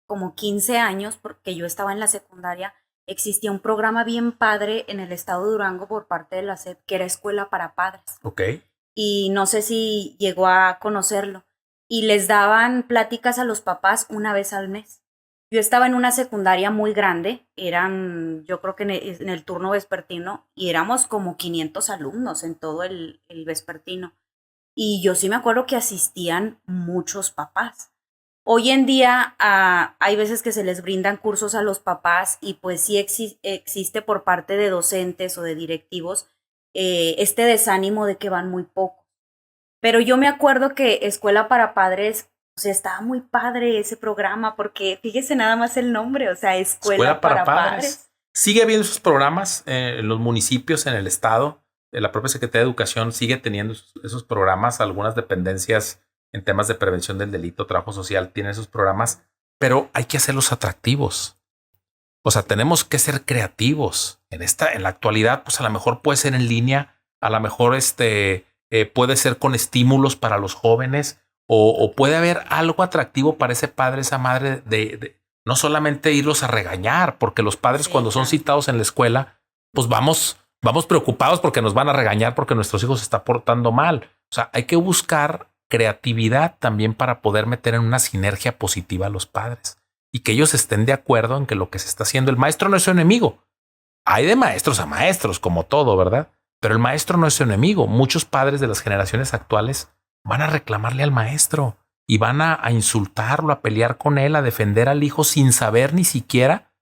como 15 años, porque yo estaba en la secundaria, existía un programa bien padre en el estado de Durango por parte de la SEP, que era Escuela para Padres. Ok. Y no sé si llegó a conocerlo. Y les daban pláticas a los papás una vez al mes. Yo estaba en una secundaria muy grande, yo creo que en el turno vespertino, y éramos como 500 alumnos en todo el vespertino. Y yo sí me acuerdo que asistían muchos papás. Hoy en día hay veces que se les brindan cursos a los papás y pues sí existe por parte de docentes o de directivos este desánimo de que van muy poco. Pero yo me acuerdo que Escuela para Padres, o sea, estaba muy padre ese programa porque fíjese nada más el nombre, o sea, Escuela para Padres. Sigue habiendo esos programas en los municipios, en el estado. La propia Secretaría de Educación sigue teniendo esos programas. Algunas dependencias en temas de prevención del delito, trabajo social, tienen esos programas, pero hay que hacerlos atractivos. O sea, tenemos que ser creativos. En la actualidad, pues a lo mejor puede ser en línea, a lo mejor puede ser con estímulos para los jóvenes, o puede haber algo atractivo para ese padre, esa madre, de no solamente irlos a regañar, porque los padres Sí, cuando son claro. citados en la escuela, pues vamos preocupados porque nos van a regañar porque nuestros hijos se están portando mal. O sea, hay que buscar creatividad también para poder meter en una sinergia positiva a los padres y que ellos estén de acuerdo en que lo que se está haciendo, el maestro no es su enemigo. Hay de maestros a maestros, como todo, ¿verdad? Pero el maestro no es su enemigo. Muchos padres de las generaciones actuales van a reclamarle al maestro y van a insultarlo, a pelear con él, a defender al hijo sin saber ni siquiera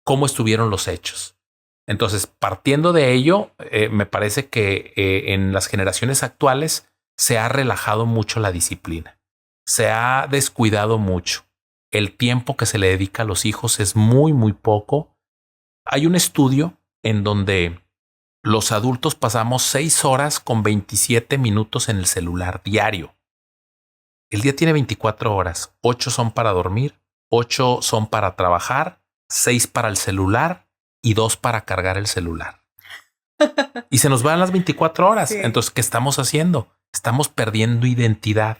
cómo estuvieron los hechos. Entonces, partiendo de ello, me parece que en las generaciones actuales se ha relajado mucho la disciplina, se ha descuidado mucho. El tiempo que se le dedica a los hijos es muy, muy poco. Hay un estudio en donde los adultos pasamos 6 horas con 27 minutos en el celular diario. El día tiene 24 horas, 8 son para dormir, 8 son para trabajar, 6 para el celular y 2 para cargar el celular. Y se nos van las 24 horas. Sí. Entonces, ¿qué estamos haciendo? Estamos perdiendo identidad.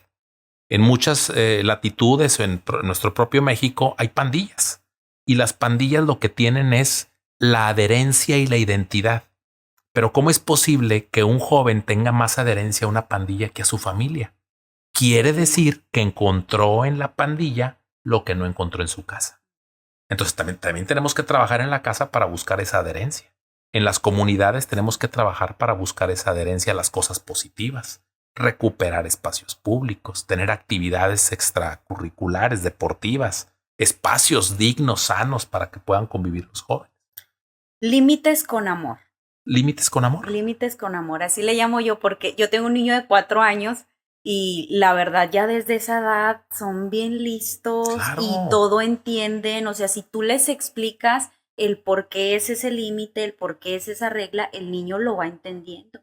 En muchas latitudes, en nuestro propio México, hay pandillas. Y las pandillas lo que tienen es la adherencia y la identidad. Pero ¿cómo es posible que un joven tenga más adherencia a una pandilla que a su familia? Quiere decir que encontró en la pandilla lo que no encontró en su casa. Entonces también tenemos que trabajar en la casa para buscar esa adherencia. En las comunidades tenemos que trabajar para buscar esa adherencia a las cosas positivas, recuperar espacios públicos, tener actividades extracurriculares, deportivas, espacios dignos, sanos para que puedan convivir los jóvenes. Límites con amor. Límites con amor. Límites con amor, así le llamo yo porque yo tengo un niño de 4 años y la verdad ya desde esa edad son bien listos. Claro. Y todo entienden, o sea, si tú les explicas el por qué es ese límite, el por qué es esa regla, el niño lo va entendiendo.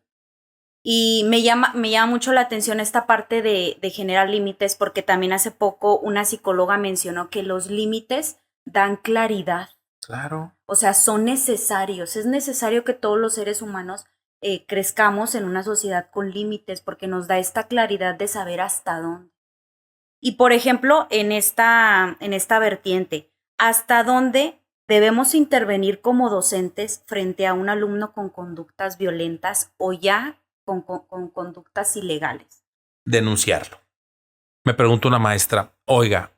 Y me llama mucho la atención esta parte de generar límites porque también hace poco una psicóloga mencionó que los límites dan claridad. Claro. O sea, son necesarios. Es necesario que todos los seres humanos crezcamos en una sociedad con límites porque nos da esta claridad de saber hasta dónde. Y por ejemplo, en esta vertiente, ¿hasta dónde debemos intervenir como docentes frente a un alumno con conductas violentas o ya con conductas ilegales? Denunciarlo. Me pregunta una maestra, oiga,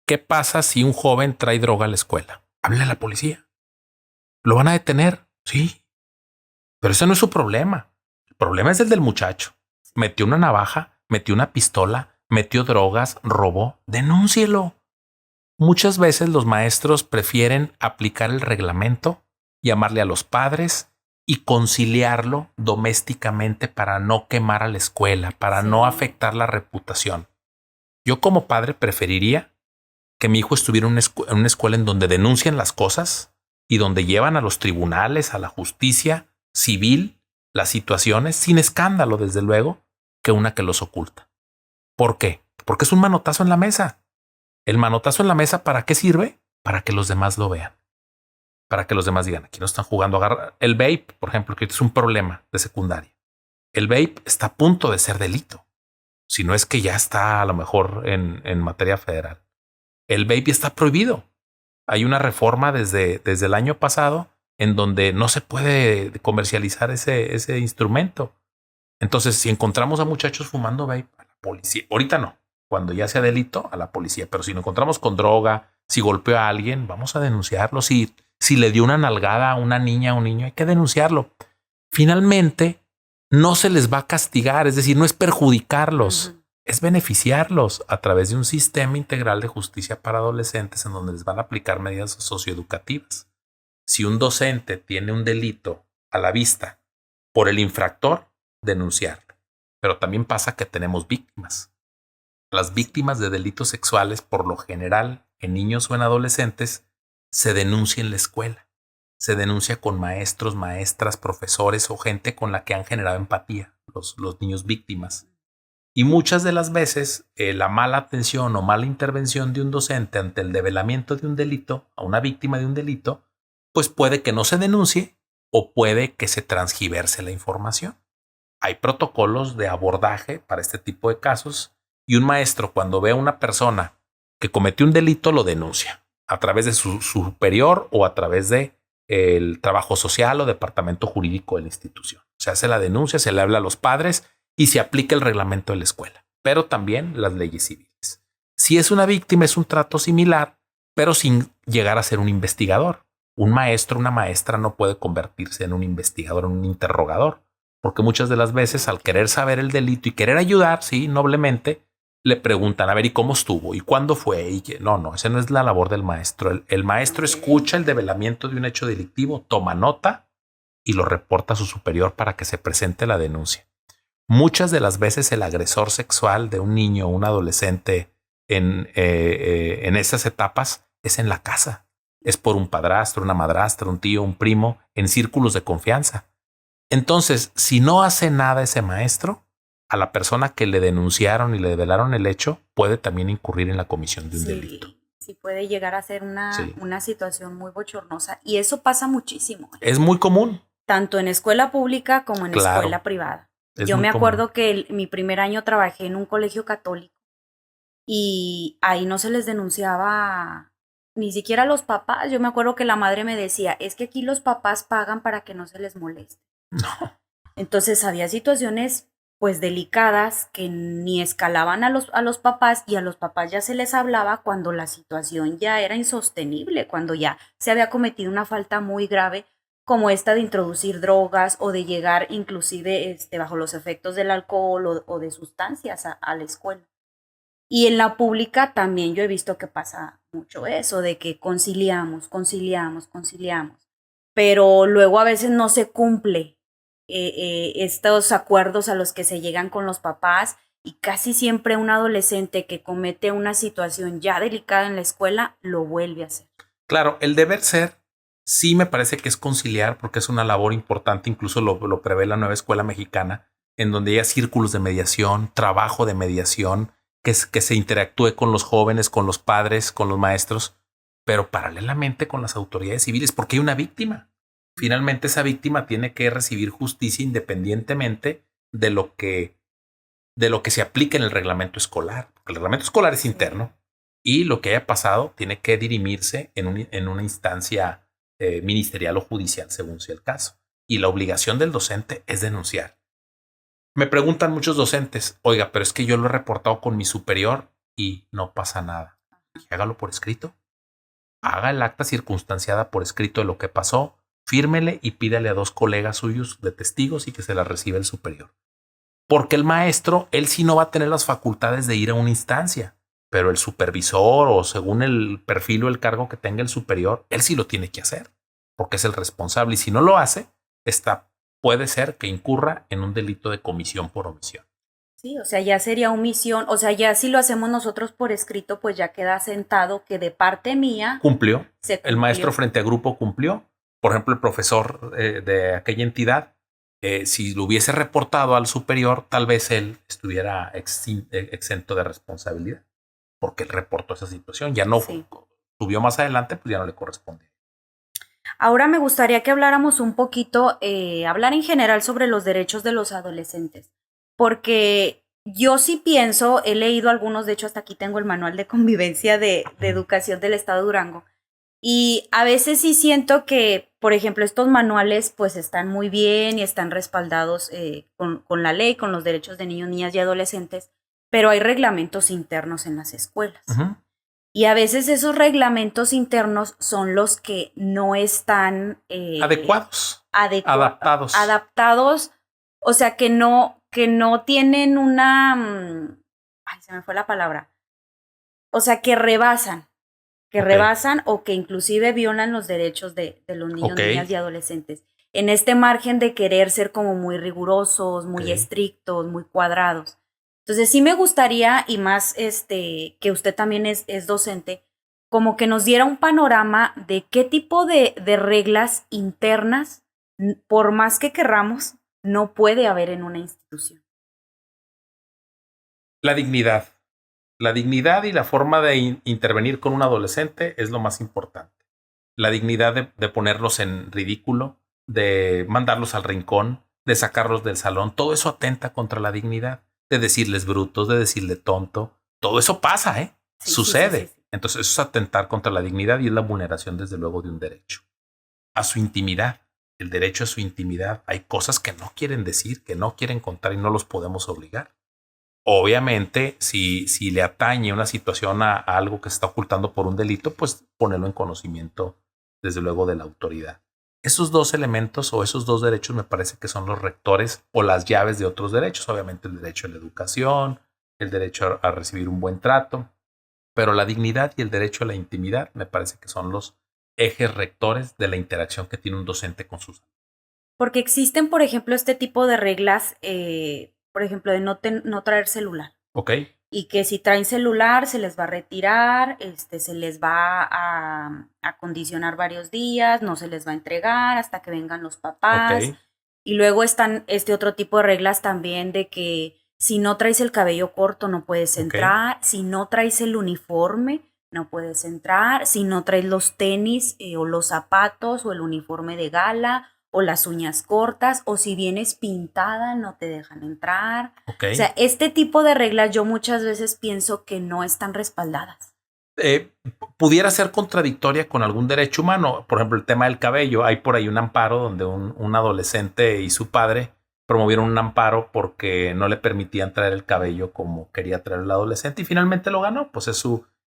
¿qué pasa si un joven trae droga a la escuela? Háblale a la policía. ¿Lo van a detener? Sí. Pero ese no es su problema. El problema es el del muchacho. Metió una navaja, metió una pistola, metió drogas, robó. Denúncielo. Muchas veces los maestros prefieren aplicar el reglamento, llamarle a los padres y conciliarlo domésticamente para no quemar a la escuela, para no afectar la reputación. Yo como padre preferiría que mi hijo estuviera en una escuela en donde denuncian las cosas y donde llevan a los tribunales, a la justicia civil, las situaciones sin escándalo, desde luego, que una que los oculta. ¿Por qué? Porque es un manotazo en la mesa. El manotazo en la mesa, ¿para qué sirve? Para que los demás lo vean. Para que los demás digan, aquí no están jugando a agarrar. El vape, por ejemplo, que es un problema de secundaria. El vape está a punto de ser delito. Si no es que ya está a lo mejor en materia federal. El vape está prohibido. Hay una reforma desde el año pasado en donde no se puede comercializar ese instrumento. Entonces, si encontramos a muchachos fumando vape, a la policía, ahorita no, cuando ya sea delito, a la policía, pero si nos encontramos con droga, si golpeó a alguien, vamos a denunciarlo. Si le dio una nalgada a una niña o un niño, hay que denunciarlo. Finalmente, no se les va a castigar, es decir, no es perjudicarlos. Es beneficiarlos a través de un sistema integral de justicia para adolescentes en donde les van a aplicar medidas socioeducativas. Si un docente tiene un delito a la vista por el infractor, denunciarlo. Pero también pasa que tenemos víctimas. Las víctimas de delitos sexuales, por lo general, en niños o en adolescentes, se denuncia en la escuela. Se denuncia con maestros, maestras, profesores o gente con la que han generado empatía, los niños víctimas. Y muchas de las veces la mala atención o mala intervención de un docente ante el develamiento de un delito, a una víctima de un delito, pues puede que no se denuncie o puede que se transgiverse la información. Hay protocolos de abordaje para este tipo de casos y un maestro, cuando ve a una persona que cometió un delito, lo denuncia a través de su superior o a través de el trabajo social o departamento jurídico de la institución. Se hace la denuncia, se le habla a los padres y se aplica el reglamento de la escuela, pero también las leyes civiles. Si es una víctima, es un trato similar, pero sin llegar a ser un investigador. Un maestro, una maestra no puede convertirse en un investigador, en un interrogador, porque muchas de las veces al querer saber el delito y querer ayudar, sí, noblemente, le preguntan, a ver, ¿y cómo estuvo? ¿Y cuándo fue? Y que no, esa no es la labor del maestro. El maestro escucha el develamiento de un hecho delictivo, toma nota y lo reporta a su superior para que se presente la denuncia. Muchas de las veces el agresor sexual de un niño o un adolescente en esas etapas es en la casa. Es por un padrastro, una madrastra, un tío, un primo, en círculos de confianza. Entonces, si no hace nada ese maestro, a la persona que le denunciaron y le develaron el hecho puede también incurrir en la comisión de un delito. Sí, puede llegar a ser una situación muy bochornosa y eso pasa muchísimo. Es muy común. Tanto en escuela pública como en escuela privada. Yo me acuerdo que mi primer año trabajé en un colegio católico y ahí no se les denunciaba ni siquiera a los papás. Yo me acuerdo que la madre me decía, es que aquí los papás pagan para que no se les moleste. No. Entonces había situaciones pues delicadas que ni escalaban a los papás y a los papás ya se les hablaba cuando la situación ya era insostenible, cuando ya se había cometido una falta muy grave como esta de introducir drogas o de llegar inclusive bajo los efectos del alcohol o de sustancias a la escuela. Y en la pública también yo he visto que pasa mucho eso, de que conciliamos, pero luego a veces no se cumple estos acuerdos a los que se llegan con los papás y casi siempre un adolescente que comete una situación ya delicada en la escuela lo vuelve a hacer. Claro, el deber ser sí me parece que es conciliar porque es una labor importante, incluso lo prevé la nueva escuela mexicana, en donde haya círculos de mediación, trabajo de mediación, que se interactúe con los jóvenes, con los padres, con los maestros, pero paralelamente con las autoridades civiles, porque hay una víctima. Finalmente esa víctima tiene que recibir justicia independientemente de lo que se aplique en el reglamento escolar. El reglamento escolar es interno y lo que haya pasado tiene que dirimirse en una instancia ministerial o judicial, según sea el caso. Y la obligación del docente es denunciar. Me preguntan muchos docentes, oiga, pero es que yo lo he reportado con mi superior y no pasa nada. Hágalo por escrito. Haga el acta circunstanciada por escrito de lo que pasó, fírmele y pídale a 2 colegas suyos de testigos y que se la reciba el superior. Porque el maestro, él sí no va a tener las facultades de ir a una instancia, pero el supervisor o según el perfil o el cargo que tenga el superior, él sí lo tiene que hacer, porque es el responsable y si no lo hace, puede ser que incurra en un delito de comisión por omisión. Sí, o sea, ya sería omisión, o sea, ya si lo hacemos nosotros por escrito, pues ya queda sentado que de parte mía Cumplió. se El maestro cumplió. frente a grupo cumplió. Por ejemplo, el profesor de aquella entidad, si lo hubiese reportado al superior, tal vez él estuviera exento de responsabilidad, porque él reportó esa situación. Ya no Sí. subió más adelante, pues ya no le corresponde. Ahora me gustaría que habláramos un poquito, hablar en general sobre los derechos de los adolescentes, porque yo sí pienso, he leído algunos, de hecho hasta aquí tengo el manual de convivencia de educación del Estado de Durango, y a veces sí siento que, por ejemplo, estos manuales pues están muy bien y están respaldados con la ley, con los derechos de niños, niñas y adolescentes, pero hay reglamentos internos en las escuelas. Ujú. Y a veces esos reglamentos internos son los que no están Adecuados, adaptados. adaptados, o sea, que no tienen una... ay, se me fue la palabra. O sea, que Ok. rebasan o que inclusive violan los derechos de los niños, Ok. niñas y adolescentes. En este margen de querer ser como muy rigurosos, muy Ok. estrictos, muy cuadrados. Entonces sí me gustaría, y más que usted también es docente, como que nos diera un panorama de qué tipo de reglas internas, por más que querramos, no puede haber en una institución. La dignidad. La dignidad y la forma de intervenir con un adolescente es lo más importante. La dignidad de ponerlos en ridículo, de mandarlos al rincón, de sacarlos del salón, todo eso atenta contra la dignidad, de decirles brutos, de decirle tonto. Todo eso pasa, ¿eh? Sí, sí, sí, sí, Sucede. sí. Entonces eso es atentar contra la dignidad y es la vulneración, desde luego, de un derecho. A su intimidad, el derecho a su intimidad. Hay cosas que no quieren decir, que no quieren contar y no los podemos obligar. Obviamente, si le atañe una situación a algo que se está ocultando por un delito, pues ponerlo en conocimiento, desde luego, de la autoridad. Esos dos elementos o esos dos derechos me parece que son los rectores o las llaves de otros derechos. Obviamente el derecho a la educación, el derecho a recibir un buen trato, pero la dignidad y el derecho a la intimidad me parece que son los ejes rectores de la interacción que tiene un docente con sus. Porque existen, por ejemplo, este tipo de reglas, por ejemplo, de no traer celular. ¿Ok? Y que si traen celular se les va a retirar, se les va a condicionar varios días, no se les va a entregar hasta que vengan los papás. Ok. Y luego están este otro tipo de reglas también de que si no traes el cabello corto no puedes Ok. entrar, si no traes el uniforme no puedes entrar, si no traes los tenis o los zapatos o el uniforme de gala o las uñas cortas, o si vienes pintada no te dejan entrar. Ok. O sea, este tipo de reglas yo muchas veces pienso que no están respaldadas. Pudiera ser contradictoria con algún derecho humano. Por ejemplo, el tema del cabello. Hay por ahí un amparo donde un adolescente y su padre promovieron un amparo porque no le permitían traer el cabello como quería traer el adolescente y finalmente lo ganó. Pues es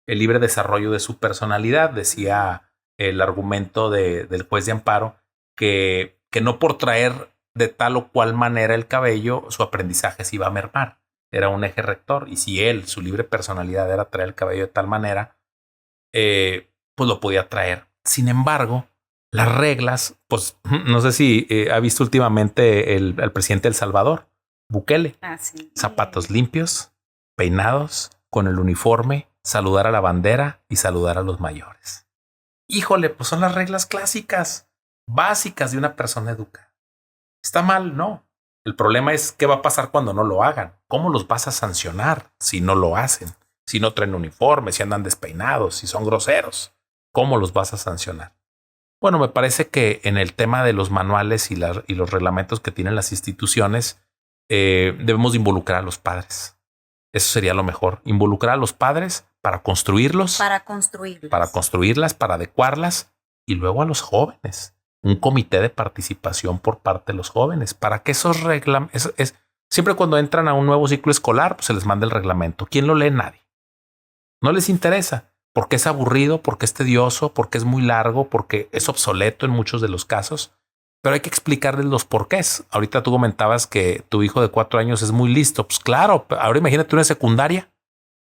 el libre desarrollo de su personalidad. Decía el argumento del juez de amparo que no por traer de tal o cual manera el cabello, su aprendizaje se iba a mermar. Era un eje rector. Y si él, su libre personalidad era traer el cabello de tal manera, pues lo podía traer. Sin embargo, las reglas, pues no sé si ha visto últimamente el presidente de El Salvador, Bukele. Así. Zapatos limpios, peinados, con el uniforme, saludar a la bandera y saludar a los mayores. Híjole, pues son las reglas clásicas, básicas de una persona educada. ¿Está mal? No. El problema es qué va a pasar cuando no lo hagan. ¿Cómo los vas a sancionar si no lo hacen? Si no traen uniforme, si andan despeinados, si son groseros. ¿Cómo los vas a sancionar? Bueno, me parece que en el tema de los manuales y los reglamentos que tienen las instituciones, debemos de involucrar a los padres. Eso sería lo mejor. Involucrar a los padres para construirlos, para construirlas, para adecuarlas, y luego a los jóvenes. Un comité de participación por parte de los jóvenes para que esos reglamentos, siempre cuando entran a un nuevo ciclo escolar, pues se les manda el reglamento. ¿Quién lo lee? Nadie. No les interesa porque es aburrido, porque es tedioso, porque es muy largo, porque es obsoleto en muchos de los casos. Pero hay que explicarles los porqués. Ahorita tú comentabas que tu hijo de 4 años es muy listo. Pues claro, ahora imagínate una secundaria,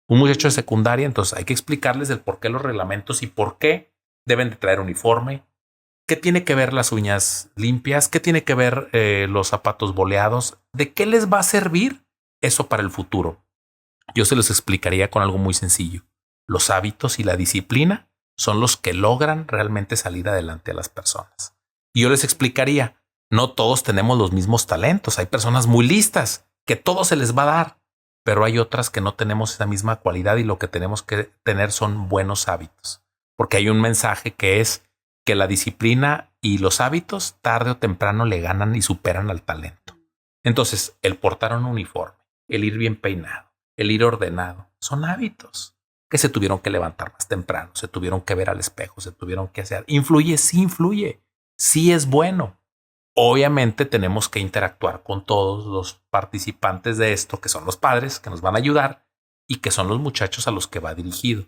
un muchacho de secundaria. Entonces hay que explicarles el por qué los reglamentos y por qué deben de traer uniforme. ¿Qué tiene que ver las uñas limpias? ¿Qué tiene que ver los zapatos boleados? ¿De qué les va a servir eso para el futuro, yo se los explicaría con algo muy sencillo. Los hábitos y la disciplina son los que logran realmente salir adelante a las personas. Y yo les explicaría, no todos tenemos los mismos talentos. Hay personas muy listas que todo se les va a dar, pero hay otras que no tenemos esa misma cualidad y lo que tenemos que tener son buenos hábitos. Porque hay un mensaje que es que la disciplina y los hábitos tarde o temprano le ganan y superan al talento. Entonces, el portar un uniforme, el ir bien peinado, el ir ordenado, son hábitos que se tuvieron que levantar más temprano, se tuvieron que ver al espejo, se tuvieron que hacer. ¿Influye? Sí influye. Sí es bueno. Obviamente tenemos que interactuar con todos los participantes de esto, que son los padres, que nos van a ayudar, y que son los muchachos a los que va dirigido.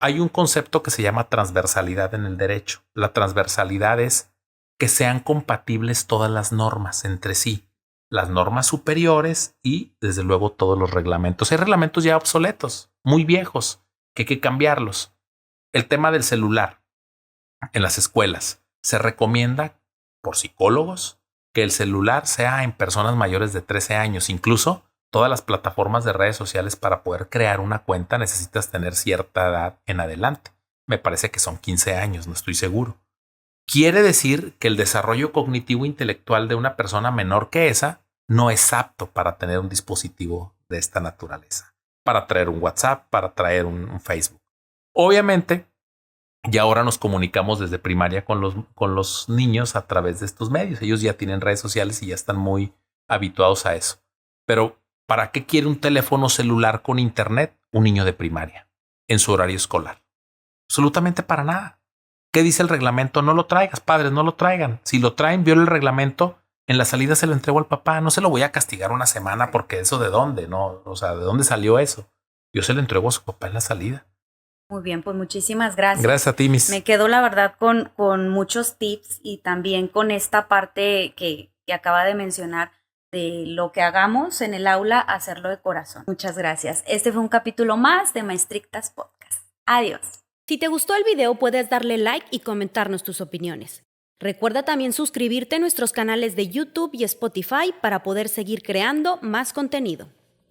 Hay un concepto que se llama transversalidad en el derecho. La transversalidad es que sean compatibles todas las normas entre sí, las normas superiores y desde luego todos los reglamentos. Hay reglamentos ya obsoletos, muy viejos, que hay que cambiarlos. El tema del celular en las escuelas se recomienda por psicólogos que el celular sea en personas mayores de 13 años. Incluso todas las plataformas de redes sociales, para poder crear una cuenta necesitas tener cierta edad en adelante. Me parece que son 15 años, no estoy seguro. Quiere decir que el desarrollo cognitivo intelectual de una persona menor que esa no es apto para tener un dispositivo de esta naturaleza, para traer un WhatsApp, para traer un Facebook. Obviamente, y ahora nos comunicamos desde primaria con los niños a través de estos medios. Ellos ya tienen redes sociales y ya están muy habituados a eso. Pero, ¿para qué quiere un teléfono celular con internet un niño de primaria en su horario escolar? Absolutamente para nada. ¿Qué dice el reglamento? No lo traigas, padres, no lo traigan. Si lo traen, viola el reglamento. En la salida se lo entrego al papá. No se lo voy a castigar una semana porque eso de dónde, ¿no? O sea, ¿de dónde salió eso? Yo se lo entrego a su papá en la salida. Muy bien, pues muchísimas gracias. Gracias a ti, Miss. Me quedo la verdad con muchos tips y también con esta parte que acaba de mencionar de lo que hagamos en el aula, hacerlo de corazón. Muchas gracias. Este fue un capítulo más de Maestrictas Podcast. Adiós. Si te gustó el video, puedes darle like y comentarnos tus opiniones. Recuerda también suscribirte a nuestros canales de YouTube y Spotify para poder seguir creando más contenido.